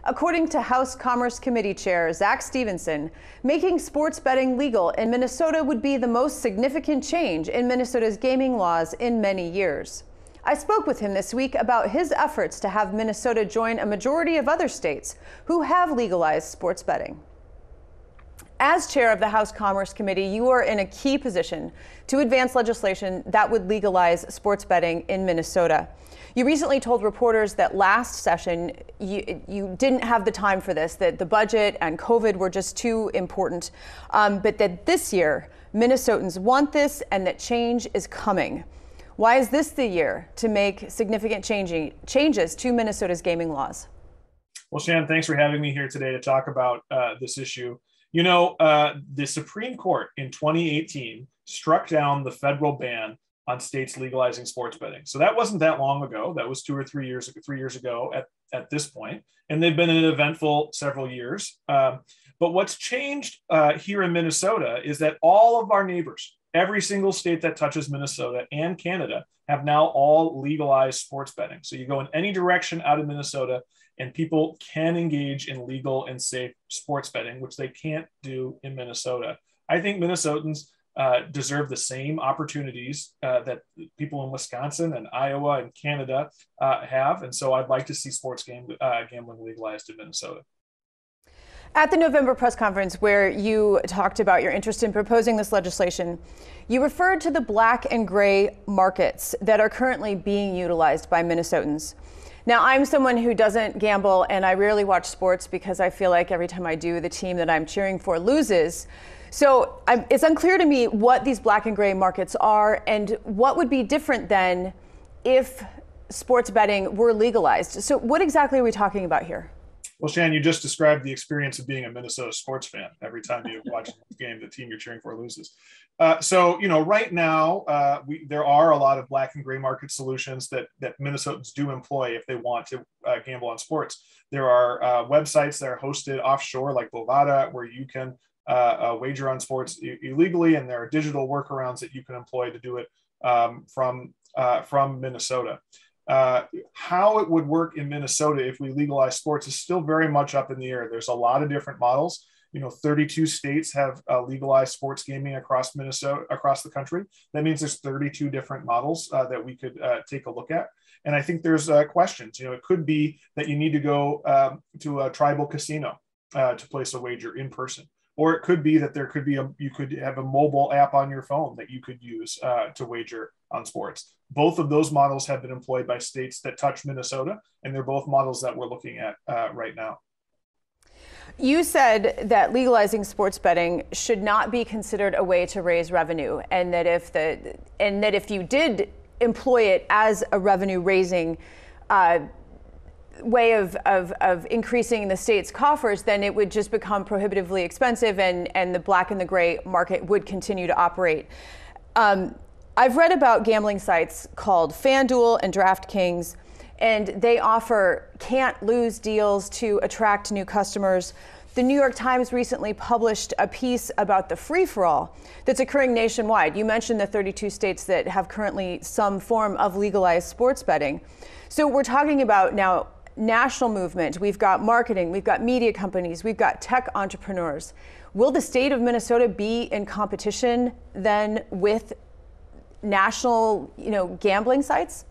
According to House Commerce Committee Chair Zack Stephenson, making sports betting legal in Minnesota would be the most significant change in Minnesota's gaming laws in many years. I spoke with him this week about his efforts to have Minnesota join a majority of other states who have legalized sports betting. As chair of the House Commerce Committee, you are in a key position to advance legislation that would legalize sports betting in Minnesota. You recently told reporters that last session you didn't have the time for this, that the budget and COVID were just too important, but that this year Minnesotans want this and that change is coming. Why is this the year to make significant changes to Minnesota's gaming laws? Well, Shannon, thanks for having me here today to talk about this issue. You know, the Supreme Court in 2018 struck down the federal ban on states legalizing sports betting. So that wasn't that long ago. That was 2 or 3 years ago at this point. And they've been an eventful several years. But what's changed here in Minnesota is that all of our neighbors, every single state that touches Minnesota and Canada, have now all legalized sports betting. So you go in any direction out of Minnesota and people can engage in legal and safe sports betting, which they can't do in Minnesota. I think Minnesotans deserve the same opportunities that people in Wisconsin and Iowa and Canada have. And so I'd like to see sports gambling legalized in Minnesota. At the November press conference where you talked about your interest in proposing this legislation, you referred to the black and gray markets that are currently being utilized by Minnesotans. Now, I'm someone who doesn't gamble and I rarely watch sports because I feel like every time I do, the team that I'm cheering for loses. So it's unclear to me what these black and gray markets are and what would be different than if sports betting were legalized. So what exactly are we talking about here? Well, Shannon, you just described the experience of being a Minnesota sports fan. Every time you watch a game, the team you're cheering for loses. So, you know, right now, there are a lot of black and gray market solutions that Minnesotans do employ if they want to gamble on sports. There are websites that are hosted offshore like Bovada where you can wager on sports illegally, and there are digital workarounds that you can employ to do it from Minnesota. How it would work in Minnesota if we legalize sports is still very much up in the air. There's a lot of different models. You know, 32 states have legalized sports gaming across the country. That means there's 32 different models that we could take a look at. And I think there's questions. You know, it could be that you need to go to a tribal casino to place a wager in person. Or it could be that you could have a mobile app on your phone that you could use to wager on sports. Both of those models have been employed by states that touch Minnesota, and they're both models that we're looking at right now. You said that legalizing sports betting should not be considered a way to raise revenue, and that if you did employ it as a revenue-raising way of increasing the state's coffers, then it would just become prohibitively expensive and the black and the gray market would continue to operate. I've read about gambling sites called FanDuel and DraftKings, and they offer can't-lose deals to attract new customers. The New York Times recently published a piece about the free-for-all that's occurring nationwide. You mentioned the 32 states that have currently some form of legalized sports betting. So we're talking about now national movement, we've got marketing, we've got media companies, we've got tech entrepreneurs. Will the state of Minnesota be in competition then with national, gambling sites?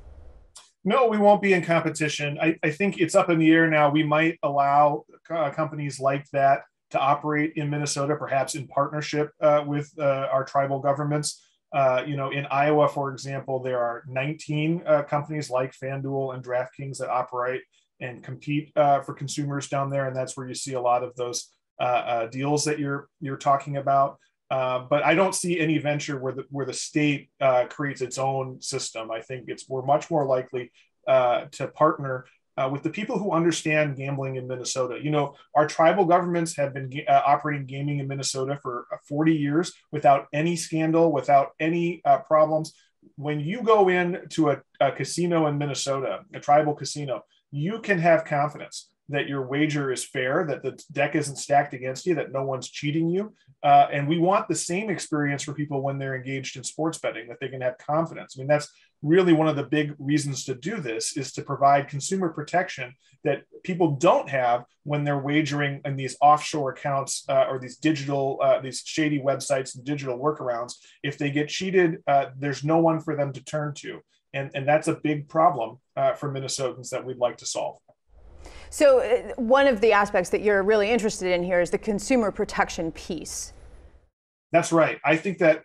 No, we won't be in competition. I think it's up in the air now. We might allow companies like that to operate in Minnesota, perhaps in partnership with our tribal governments. In Iowa, for example, there are 19 companies like FanDuel and DraftKings that operate and compete for consumers down there, and that's where you see a lot of those deals that you're talking about. But I don't see any venture where the state creates its own system. I think we're much more likely to partner with the people who understand gambling in Minnesota. You know, our tribal governments have been operating gaming in Minnesota for 40 years without any scandal, without any problems. When you go into a casino in Minnesota, a tribal casino, you can have confidence that your wager is fair, that the deck isn't stacked against you, that no one's cheating you. And we want the same experience for people when they're engaged in sports betting, that they can have confidence. I mean, really one of the big reasons to do this is to provide consumer protection that people don't have when they're wagering in these offshore accounts or these these shady websites and digital workarounds. If they get cheated, there's no one for them to turn to. And that's a big problem for Minnesotans that we'd like to solve. So one of the aspects that you're really interested in here is the consumer protection piece. That's right. I think that,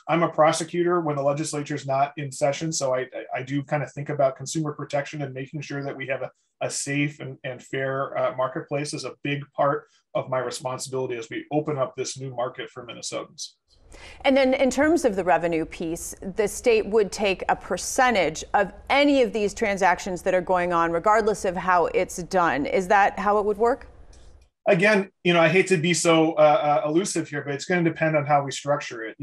I'm a prosecutor when the legislature is not in session. So I do kind of think about consumer protection and making sure that we have a safe and fair marketplace is a big part of my responsibility as we open up this new market for Minnesotans. And then in terms of the revenue piece, the state would take a percentage of any of these transactions that are going on, regardless of how it's done. Is that how it would work? Again, I hate to be so elusive here, but it's going to depend on how we structure it.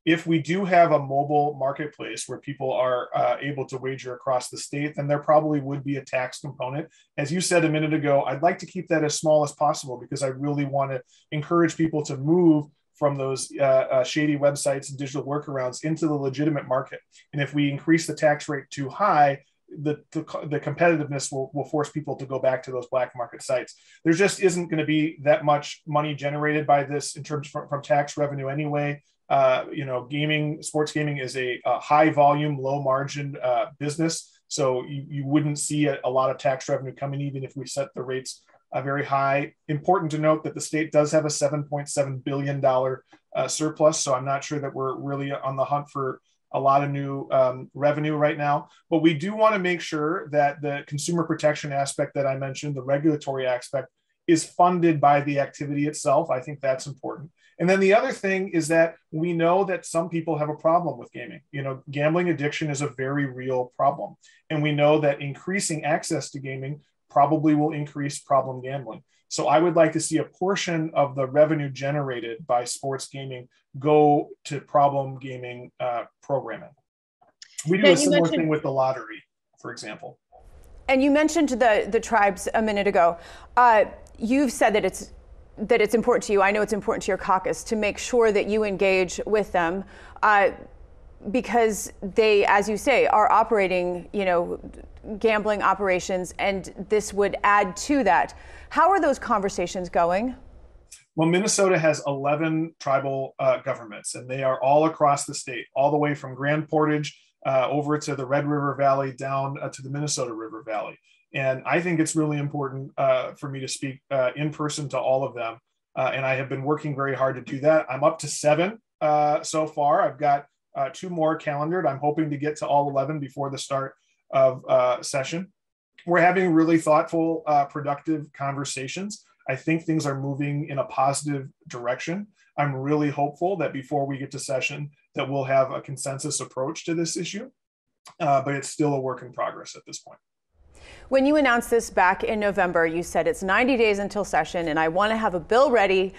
If we do have a mobile marketplace where people are able to wager across the state, then there probably would be a tax component. As you said a minute ago, I'd like to keep that as small as possible because I really want to encourage people to move from those shady websites and digital workarounds into the legitimate market. And if we increase the tax rate too high, the competitiveness will force people to go back to those black market sites. There just isn't going to be that much money generated by this in terms from tax revenue anyway. Sports gaming is a high volume, low margin business. So you wouldn't see a lot of tax revenue coming, even if we set the rates very high. Important to note that the state does have a $7.7 billion surplus. So I'm not sure that we're really on the hunt for a lot of new revenue right now. But we do want to make sure that the consumer protection aspect that I mentioned, the regulatory aspect, is funded by the activity itself. I think that's important. And then the other thing is that we know that some people have a problem with gaming. Gambling addiction is a very real problem. And we know that increasing access to gaming probably will increase problem gambling. So I would like to see a portion of the revenue generated by sports gaming go to problem gaming programming. We do a similar thing with the lottery, for example. And you mentioned the tribes a minute ago. You've said that it's important to you. I know it's important to your caucus to make sure that you engage with them because they, as you say, are operating, gambling operations, and this would add to that. How are those conversations going? Well, Minnesota has 11 tribal governments, and they are all across the state, all the way from Grand Portage over to the Red River Valley down to the Minnesota River Valley. And I think it's really important for me to speak in person to all of them. And I have been working very hard to do that. I'm up to 7 so far. I've got 2 more calendared. I'm hoping to get to all 11 before the start of session. We're having really thoughtful, productive conversations. I think things are moving in a positive direction. I'm really hopeful that before we get to session that we'll have a consensus approach to this issue, but it's still a work in progress at this point. When you announced this back in November, you said it's 90 days until session, and I want to have a bill ready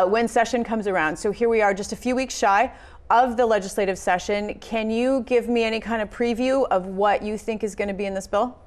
when session comes around. So here we are, just a few weeks shy of the legislative session. Can you give me any kind of preview of what you think is going to be in this bill?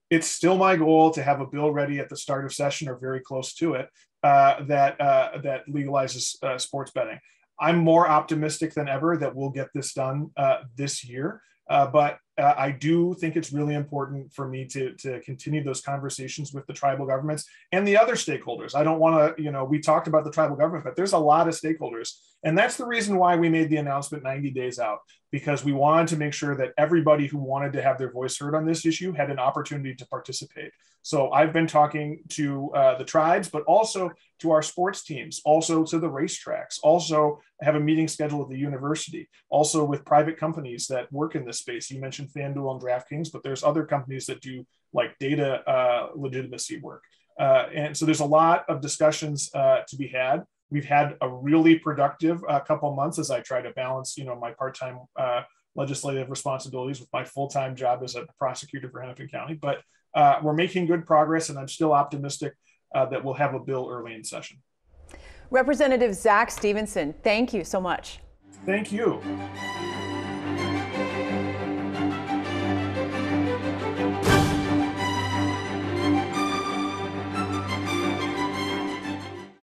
It's still my goal to have a bill ready at the start of session or very close to it that legalizes sports betting. I'm more optimistic than ever that we'll get this done this year. But I do think it's really important for me to continue those conversations with the tribal governments and the other stakeholders. I don't want to, we talked about the tribal government, but there's a lot of stakeholders. And that's the reason why we made the announcement 90 days out, because we wanted to make sure that everybody who wanted to have their voice heard on this issue had an opportunity to participate. So I've been talking to the tribes, but also to our sports teams, also to the racetracks, also have a meeting scheduled at the university, also with private companies that work in this space. You mentioned FanDuel and DraftKings, but there's other companies that do like data legitimacy work. And so there's a lot of discussions to be had. We've had a really productive couple months as I try to balance, my part-time legislative responsibilities with my full-time job as a prosecutor for Hennepin County. But we're making good progress, and I'm still optimistic that we'll have a bill early in session. Representative Zack Stephenson, thank you so much. Thank you.